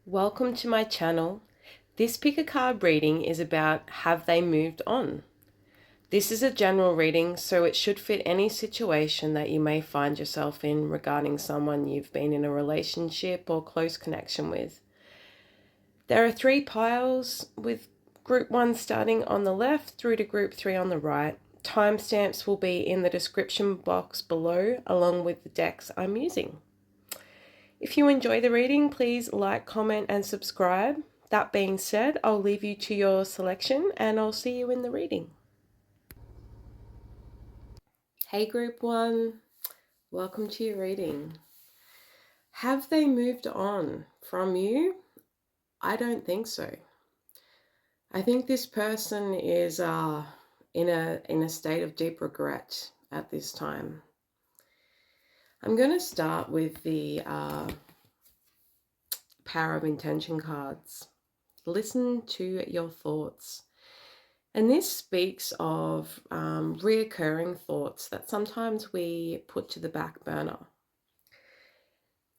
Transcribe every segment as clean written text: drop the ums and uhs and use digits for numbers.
Welcome to my channel. This pick a card reading is about have they moved on? This is a general reading, so it should fit any situation that you may find yourself in regarding someone you've been in a relationship or close connection with. There are 3 piles with group 1 starting on the left through to group 3 on the right. Timestamps will be in the description box below along with the decks I'm using. If you enjoy the reading, please like, comment, and subscribe. That being said, I'll leave you to your selection and I'll see you in the reading. Hey, Group 1, welcome to your reading. Have they moved on from you? I don't think so. I think this person is in a state of deep regret at this time. I'm going to start with the Power of Intention cards. Listen to your thoughts. And this speaks of reoccurring thoughts that sometimes we put to the back burner.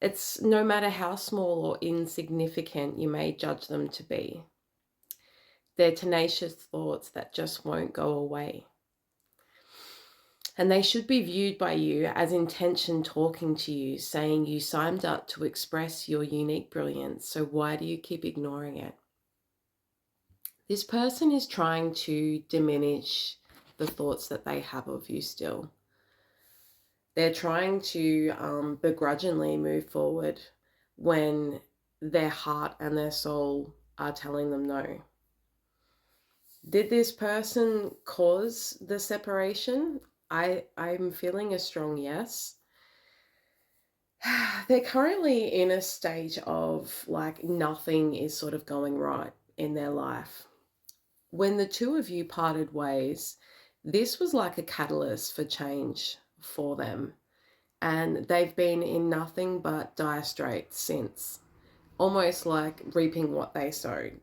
It's no matter how small or insignificant you may judge them to be. They're tenacious thoughts that just won't go away. And they should be viewed by you as intention talking to you, saying you signed up to express your unique brilliance, so why do you keep ignoring it? This person is trying to diminish the thoughts that they have of you still. They're trying to begrudgingly move forward when their heart and their soul are telling them no. Did this person cause the separation? I'm feeling a strong yes. They're currently in a stage of like nothing is sort of going right in their life. When the two of you parted ways, this was like a catalyst for change for them. And they've been in nothing but dire straits since, almost like reaping what they sowed.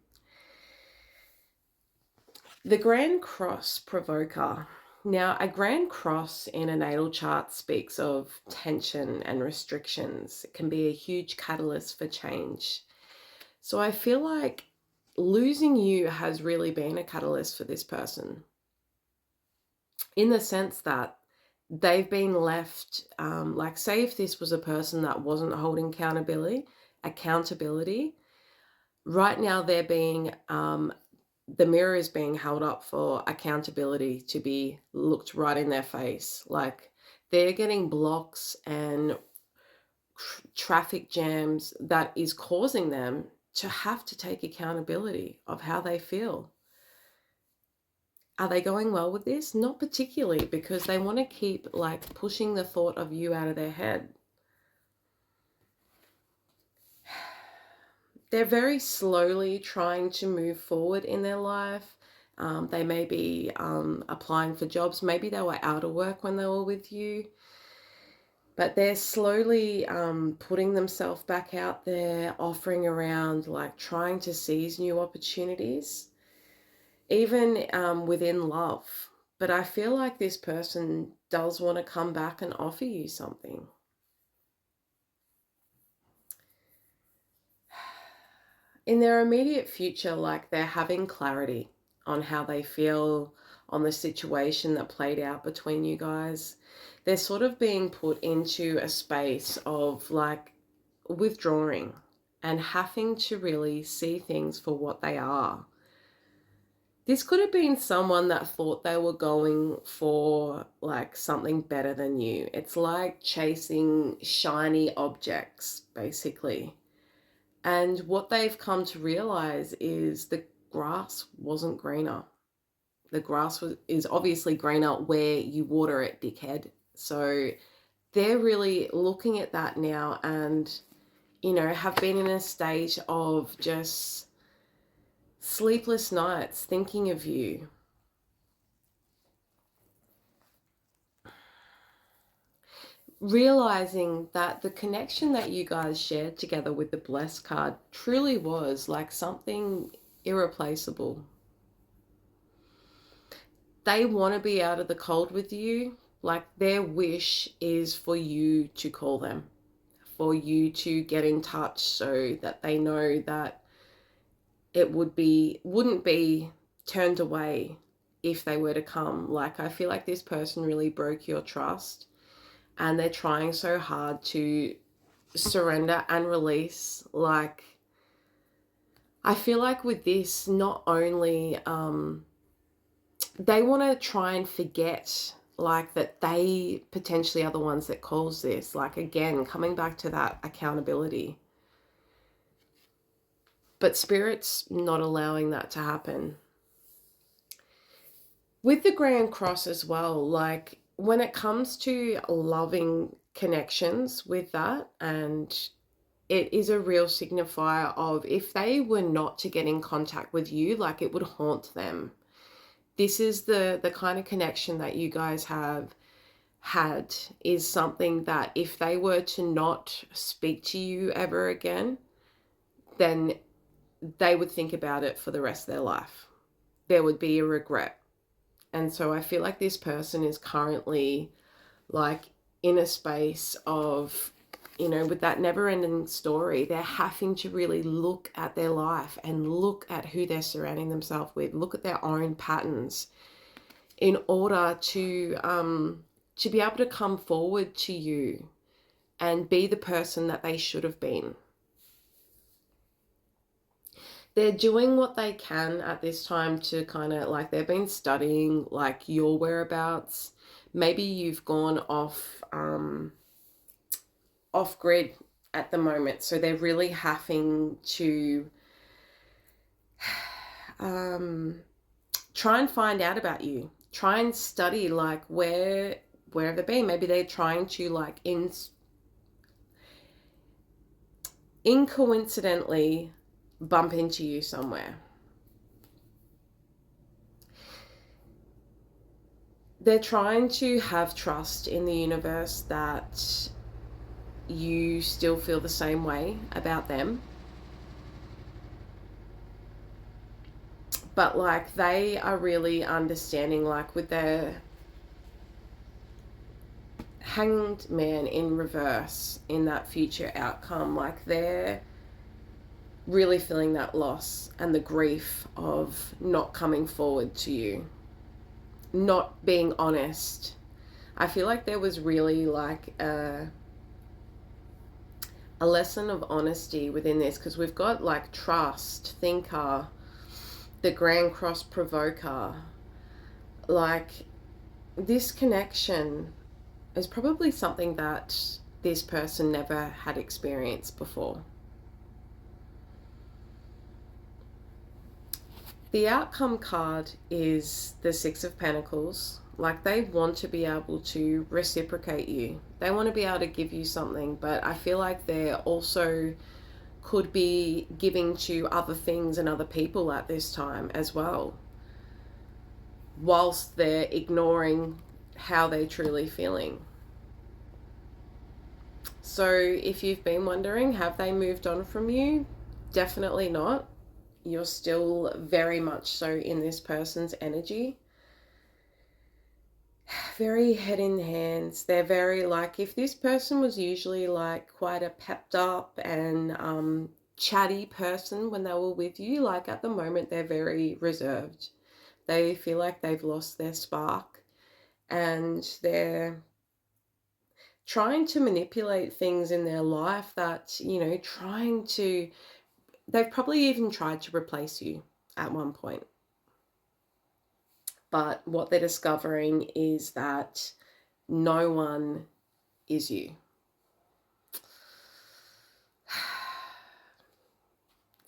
The Grand Cross Provoker. Now, a Grand Cross in a natal chart speaks of tension and restrictions. It can be a huge catalyst for change. So I feel like losing you has really been a catalyst for this person, in the sense that they've been left, like say if this was a person that wasn't holding accountability, right now they're being, the mirror is being held up for accountability to be looked right in their face. Like they're getting blocks and traffic jams that is causing them to have to take accountability of how they feel. Are they going well with this? Not particularly, because they want to keep like pushing the thought of you out of their head. They're very slowly trying to move forward in their life. They may be applying for jobs. Maybe they were out of work when they were with you. But they're slowly putting themselves back out there, offering around, like trying to seize new opportunities, even within love. But I feel like this person does want to come back and offer you something. In their immediate future, like they're having clarity on how they feel on the situation that played out between you guys. They're sort of being put into a space of like withdrawing and having to really see things for what they are. This could have been someone that thought they were going for like something better than you. It's like chasing shiny objects, basically. And what they've come to realize is the grass wasn't greener. The grass is obviously greener where you water it, dickhead. So they're really looking at that now and, you know, have been in a stage of just sleepless nights thinking of you. Realizing that the connection that you guys shared together with the Blessed card truly was like something irreplaceable. They want to be out of the cold with you. Like their wish is for you to call them, for you to get in touch so that they know that it wouldn't be turned away if they were to come. Like, I feel like this person really broke your trust and they're trying so hard to surrender and release. Like, I feel like with this, not only they want to try and forget like that they potentially are the ones that caused this. Like, again, coming back to that accountability. But Spirit's not allowing that to happen. With the Grand Cross as well, like when it comes to loving connections with that, and it is a real signifier of if they were not to get in contact with you, like it would haunt them. This is the kind of connection that you guys have had, is something that if they were to not speak to you ever again, then they would think about it for the rest of their life. There would be a regret. And so I feel like this person is currently like in a space of, with that never ending story, they're having to really look at their life and look at who they're surrounding themselves with, look at their own patterns in order to be able to come forward to you and be the person that they should have been. They're doing what they can at this time to kind of like, they've been studying like your whereabouts. Maybe you've gone off grid at the moment, so they're really having to try and find out about you, try and study like where have they been. Maybe they're trying to like incoincidentally bump into you somewhere. They're trying to have trust in the universe that you still feel the same way about them. But like they are really understanding, like with their Hanged Man in reverse in that future outcome, like they're really feeling that loss and the grief of not coming forward to you, not being honest. I feel like there was really like a lesson of honesty within this, because we've got like trust, thinker, the Grand Cross provoker. Like this connection is probably something that this person never had experienced before. The outcome card is the Six of Pentacles. Like they want to be able to reciprocate you. They want to be able to give you something, but I feel like they're also could be giving to other things and other people at this time as well, whilst they're ignoring how they're truly feeling. So if you've been wondering, have they moved on from you? Definitely not. You're still very much so in this person's energy. Very head in hands. They're very like, if this person was usually like quite a pepped up and chatty person when they were with you, like at the moment they're very reserved. They feel like they've lost their spark and they're trying to manipulate things in their life that, they've probably even tried to replace you at one point. But what they're discovering is that no one is you.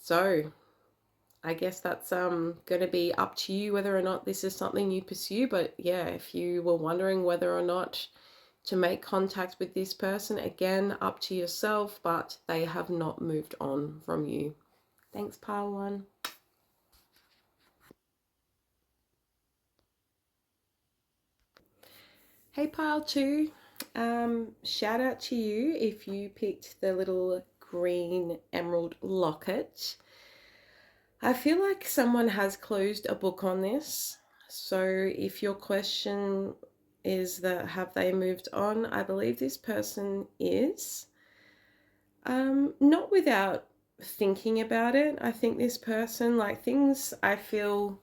So I guess that's going to be up to you whether or not this is something you pursue. But yeah, if you were wondering whether or not to make contact with this person, again, up to yourself, but they have not moved on from you. Thanks, pile one. Hey, pile two. Shout out to you if you picked the little green emerald locket. I feel like someone has closed a book on this. So if your question is that have they moved on, I believe this person is. Not without thinking about it. I think this person, like things, I feel,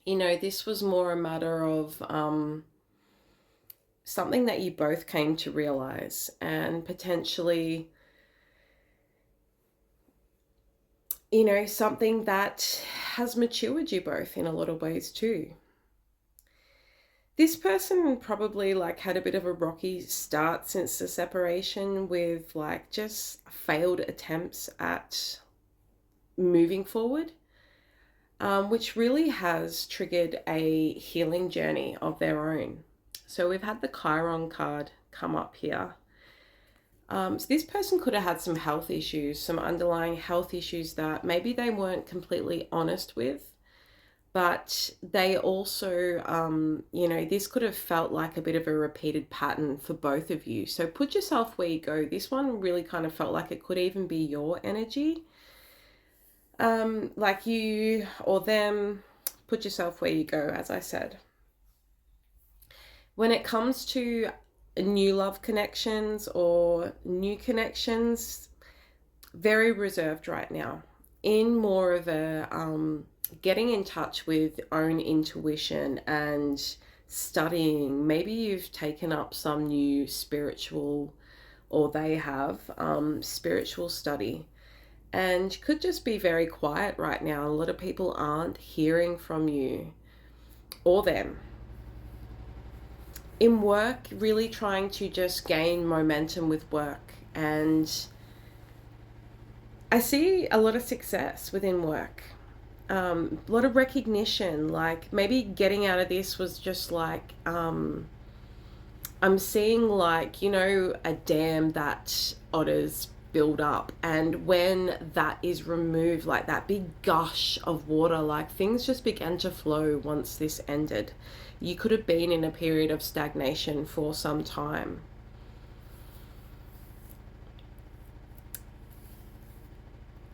this was more a matter of something that you both came to realize, and potentially, something that has matured you both in a lot of ways too. This person probably like had a bit of a rocky start since the separation, with like just failed attempts at moving forward, which really has triggered a healing journey of their own. So we've had the Chiron card come up here. So this person could have had some health issues, some underlying health issues that maybe they weren't completely honest with, but they also, this could have felt like a bit of a repeated pattern for both of you. So put yourself where you go. This one really kind of felt like it could even be your energy. Like you or them, put yourself where you go, as I said. When it comes to new love connections or new connections, very reserved right now. In more of a getting in touch with own intuition and studying. Maybe you've taken up some new spiritual, or they have, spiritual study, and could just be very quiet right now. A lot of people aren't hearing from you or them. In work, really trying to just gain momentum with work, and I see a lot of success within work. A lot of recognition, like maybe getting out of this was just like, I'm seeing like, a dam that otters build up, and when that is removed, like that big gush of water, like things just began to flow once this ended. You could have been in a period of stagnation for some time.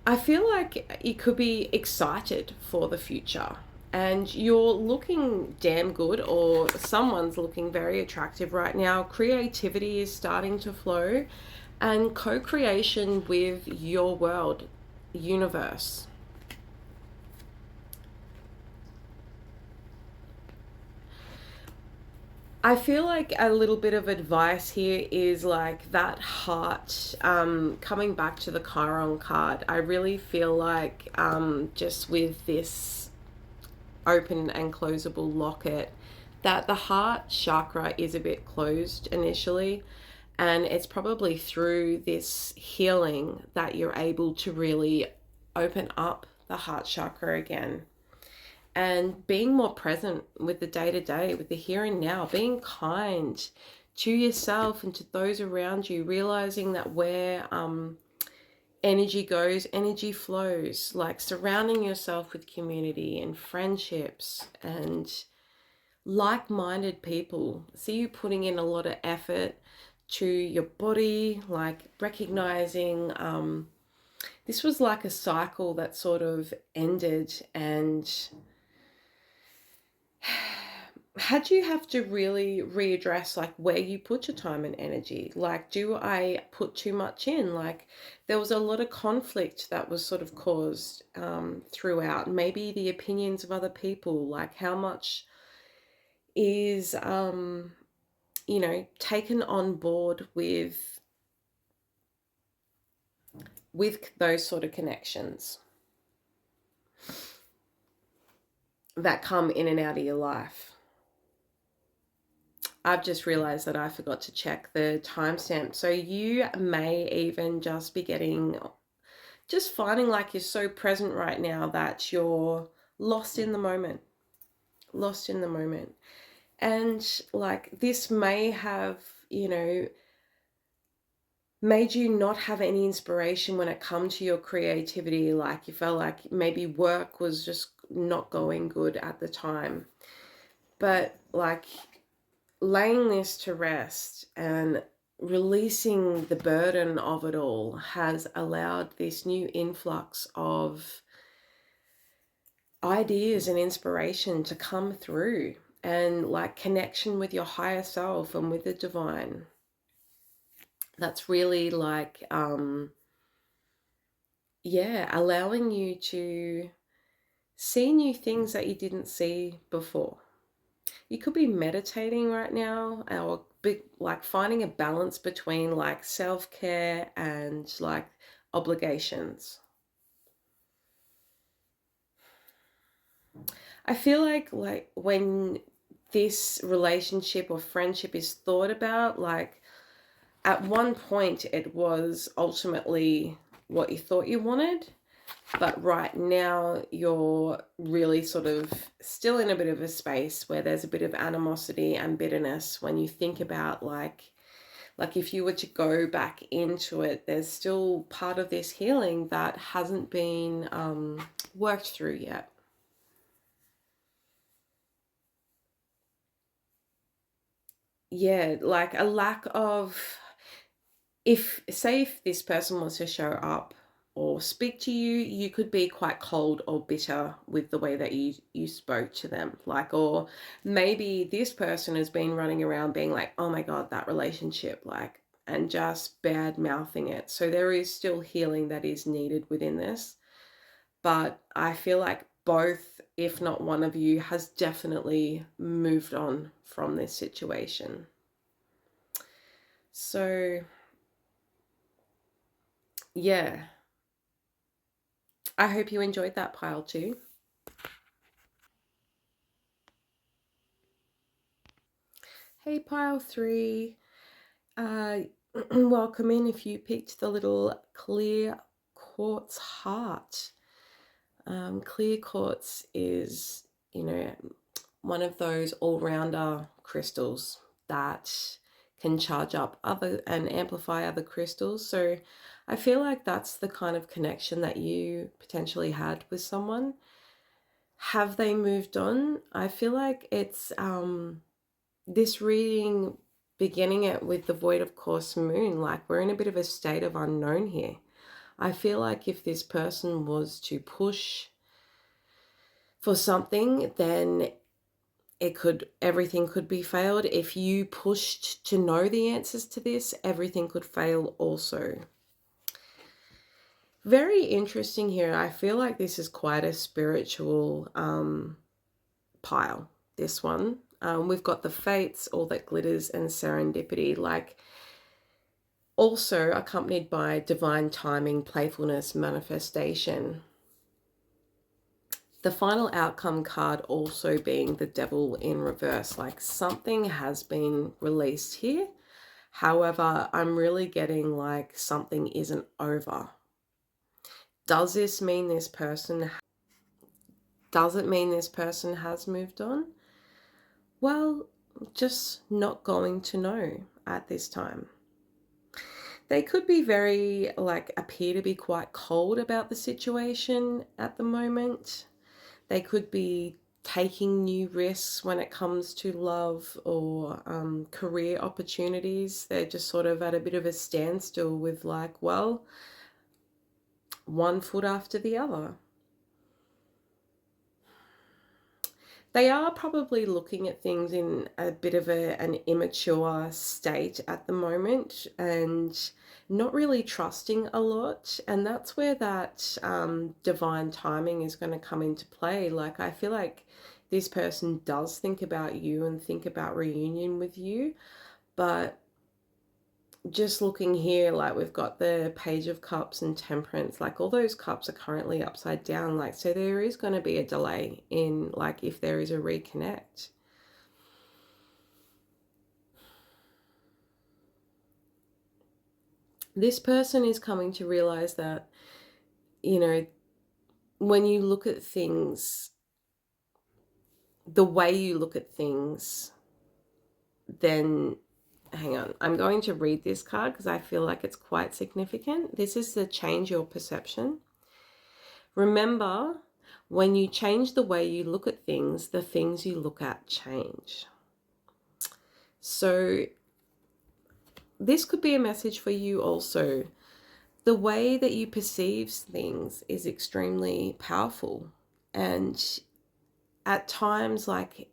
I feel like you could be excited for the future, and you're looking damn good, or someone's looking very attractive right now. Creativity is starting to flow, and co creation with your world, universe. I feel like a little bit of advice here is like that heart, coming back to the Chiron card. I really feel like, just with this open and closable locket, that the heart chakra is a bit closed initially, and it's probably through this healing that you're able to really open up the heart chakra again, and being more present with the day to day, with the here and now, being kind to yourself and to those around you, realizing that where energy goes, energy flows, like surrounding yourself with community and friendships and like minded people. See you putting in a lot of effort to your body, like recognizing, this was like a cycle that sort of ended, and had you have to really readdress like where you put your time and energy. Like, do I put too much in? Like, there was a lot of conflict that was sort of caused, throughout. Maybe the opinions of other people, like how much is, taken on board with those sort of connections that come in and out of your life. I've just realized that I forgot to check the timestamp. So you may even just be just finding like you're so present right now that you're lost in the moment, lost in the moment. And like this may have, made you not have any inspiration when it come to your creativity. Like you felt like maybe work was just not going good at the time. But like laying this to rest and releasing the burden of it all has allowed this new influx of ideas and inspiration to come through, and like connection with your higher self and with the divine. that's really like, yeah, allowing you to see new things that you didn't see before. You could be meditating right now, or like finding a balance between like self-care and like obligations. I feel like when this relationship or friendship is thought about, like at one point it was ultimately what you thought you wanted, but right now you're really sort of still in a bit of a space where there's a bit of animosity and bitterness when you think about like if you were to go back into it, there's still part of this healing that hasn't been worked through yet. Yeah, like a lack of, if say if this person wants to show up or speak to you, you could be quite cold or bitter with the way that you spoke to them, like, or maybe this person has been running around being like, oh my god, that relationship, like, and just bad mouthing it. So there is still healing that is needed within this, but I feel like both, if not one of you, has definitely moved on from this situation. So yeah, I hope you enjoyed that pile too. Hey, pile three. Uh, welcome in if you picked the little clear quartz heart. Clear quartz is, you know, one of those all-rounder crystals that can charge up other and amplify other crystals. So I feel like that's the kind of connection that you potentially had with someone. Have they moved on? I feel like it's this reading, beginning it with the void of course moon, like we're in a bit of a state of unknown here. I feel like if this person was to push for something, then everything could be failed. If you pushed to know the answers to this, everything could fail also. Very interesting here. I feel like this is quite a spiritual pile, this one. We've got the fates, all that glitters, and serendipity, like also accompanied by divine timing, playfulness, manifestation. The final outcome card also being the devil in reverse, like something has been released here. However, I'm really getting like something isn't over. Does this mean this person, does it mean this person has moved on? Well, just not going to know at this time. They could be very, like, appear to be quite cold about the situation at the moment. They could be taking new risks when it comes to love or career opportunities. They're just sort of at a bit of a standstill with, like, well, one foot after the other. They are probably looking at things in a bit of an immature state at the moment and not really trusting a lot. And that's where that divine timing is going to come into play. Like, I feel like this person does think about you and think about reunion with you, but just looking here, like we've got the Page of Cups and Temperance, like all those cups are currently upside down, like, so there is going to be a delay in, like, if there is a reconnect. This person is coming to realize that, you know, when you look at things, the way you look at things, then hang on, I'm going to read this card because I feel like it's quite significant. This is the change your perception. Remember, when you change the way you look at things, the things you look at change. So this could be a message for you also. The way that you perceive things is extremely powerful. And at times, like,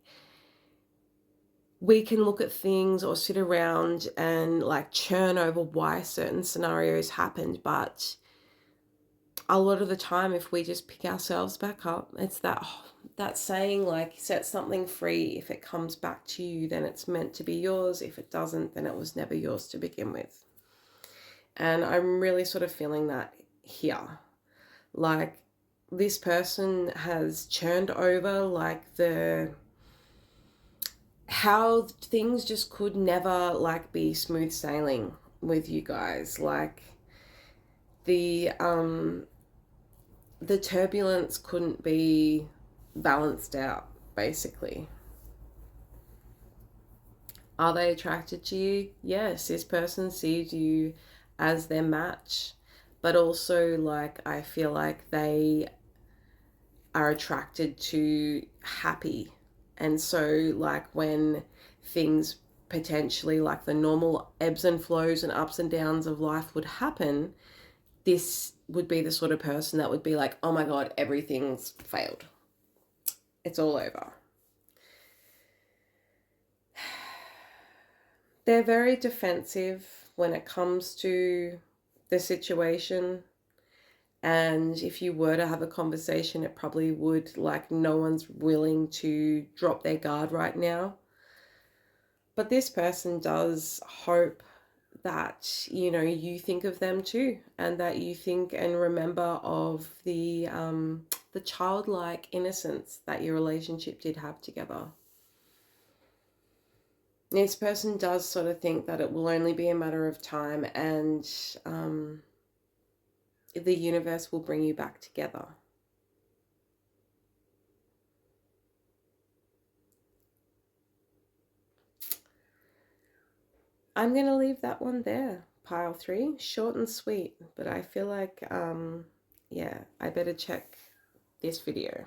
we can look at things or sit around and like churn over why certain scenarios happened, but a lot of the time, if we just pick ourselves back up, it's that saying, like, set something free. If it comes back to you, then it's meant to be yours. If it doesn't, then it was never yours to begin with. And I'm really sort of feeling that here. Like, this person has churned over like the how things just could never like be smooth sailing with you guys. Like, the the turbulence couldn't be balanced out, basically. Are they attracted to you? Yes, this person sees you as their match, but also, like, I feel like they are attracted to happy. And so, like, when things potentially, like the normal ebbs and flows and ups and downs of life would happen, this would be the sort of person that would be like, oh my God, everything's failed. It's all over. They're very defensive when it comes to the situation. And if you were to have a conversation, it probably would, like, no one's willing to drop their guard right now. But this person does hope that, you know, you think of them too, and that you think and remember of the childlike innocence that your relationship did have together. This person does sort of think that it will only be a matter of time, and the universe will bring you back together. I'm going to leave that one there. Pile 3, short and sweet, but I feel like, yeah, I better check this video.